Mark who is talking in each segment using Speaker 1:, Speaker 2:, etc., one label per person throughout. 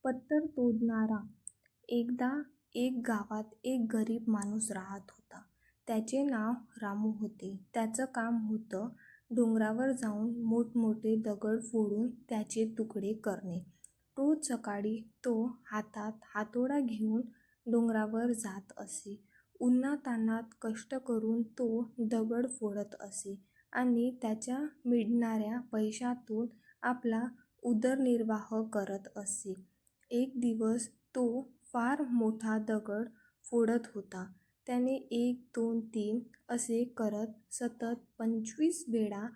Speaker 1: पत्तर तोडणारा. एकदा एक गावात एक गरीब माणूस राहत होता. त्याचे नाव रामू होते. त्याचं काम होतं डोंगरावर जाऊन मोठमोठे दगड फोडून त्याचे तुकडे करणे. रोज सकाळी तो हातात हातोडा घेऊन डोंगरावर जात असे. उन्हातान्हात कष्ट करून तो दगड फोडत असे आणि त्याच्या मिळणाऱ्या पैशातून आपला उदरनिर्वाह करत असे. एक दिवस तो फार मोठा दगड फोडत होता. त्याने 1, 2, 3 असे करत सतत 25 वेळा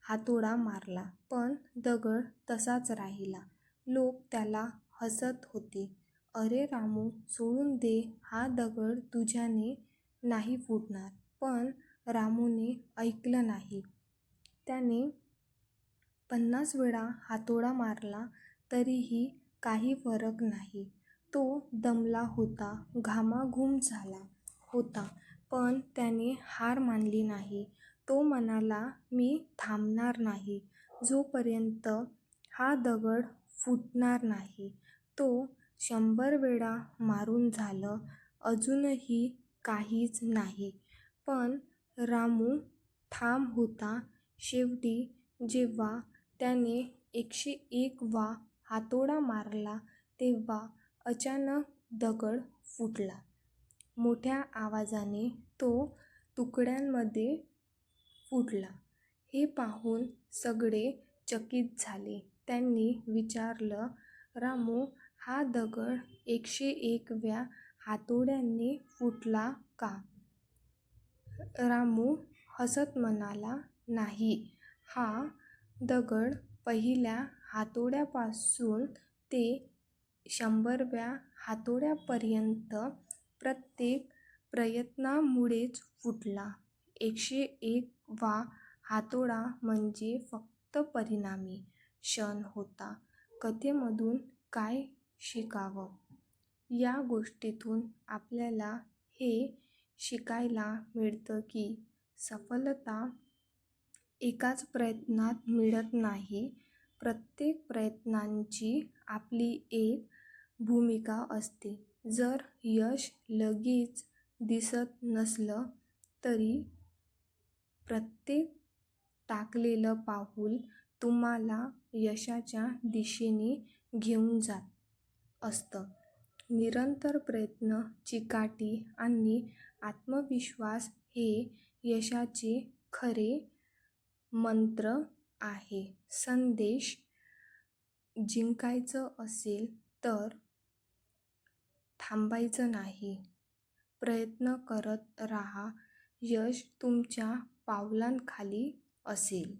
Speaker 1: हातोडा मारला, पण दगड तसाच राहिला. लोक त्याला हसत होते. "अरे रामू, सोडून दे, हा दगड तुझ्याने नाही फुटणार." पण रामूने ऐकलं नाही. त्याने 50 वेळा हातोडा मारला तरीही काही फरक नाही. तो दमला होता, घामाघूम झाला होता, पण त्याने हार मानली नाही. तो म्हणाला, "मी थांबणार नाही जोपर्यंत हा दगड फुटणार नाही." तो 100 वेळा मारून झालं, अजूनही काहीच नाही. पण रामू ठाम होता. शेवटी जेव्हा त्याने 101 वा हातोडा मारला तेव्हा अचानक दगड फुटला. मोठ्या आवाजाने तो तुकड्यांमध्ये फुटला. हे पाहून सगळे चकित झाले. त्यांनी विचारलं, "रामू, हा दगड 101 व्या हातोड्याने फुटला का?" रामू हसत म्हणाला, "नाही, हा दगड पहिल्या हातोड्यापासून ते 100 व्या हातोड्यापर्यंत प्रत्येक प्रयत्नामुळेच फुटला. 101 वा हातोडा म्हणजे फक्त परिणामी क्षण होता." कथेमधून काय शिकावं? या गोष्टीतून आपल्याला हे शिकायला मिळतं की सफलता एकाच प्रयत्नात मिळत नाही. प्रत्येक प्रयत्नांची आपली एक भूमिका असते. जर यश लगेच दिसत नसलं तरी प्रत्येक टाकलेलं पाऊल तुम्हाला यशाच्या दिशेने घेऊन जात असतं. निरंतर प्रयत्न, चिकाटी आणि आत्मविश्वास हे यशाचे खरे मंत्र आहे. संदेश: जिंकायचं असेल तर थांबायचं नाही, प्रयत्न करत राहा. यश तुमच्या पावलांखाली असेल.